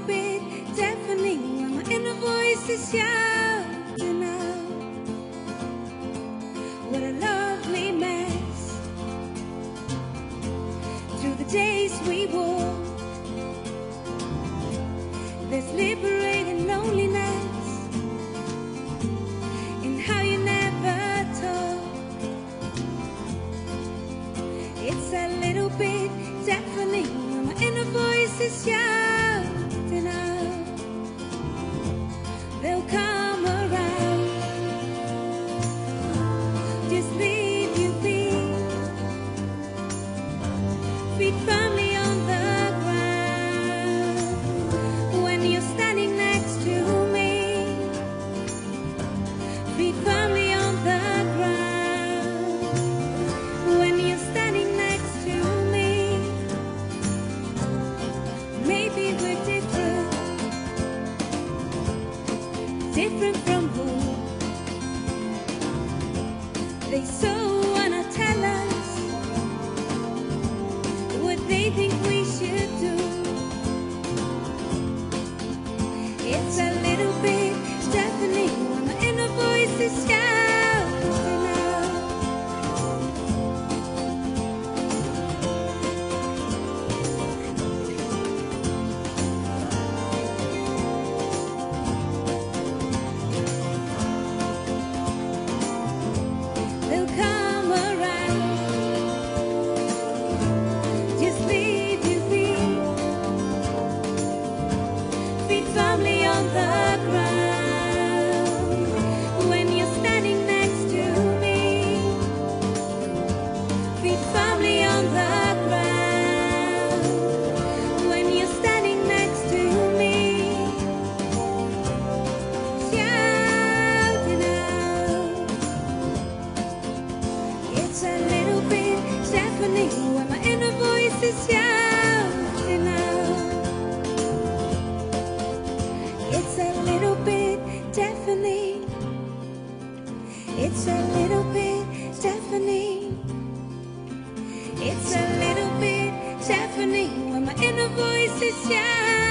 bit deafening when my inner voice is shouting out. What a lovely mess. Through the days we walk, there's liberating loneliness in how you never talk. It's a little bit deafening when my inner voice is shouting out. They'll come around, just leave you be, feet firmly on the ground. When you're standing next to me, feet firmly on the ground. When you're standing next to me, maybe we're different, different from who they so wanna tell us what they think we should do. It's a little bit deafening when my inner voice is shouting out. They'll come around, just leave you be, feet firmly on the ground. When you're standing next to me, feet firmly on the ground. When you're standing next to me, shouting out. It's a little bit deafening when my inner voice is shouting out. It's a little bit deafening. It's a little bit deafening. It's a little bit deafening when my inner voice is shouting.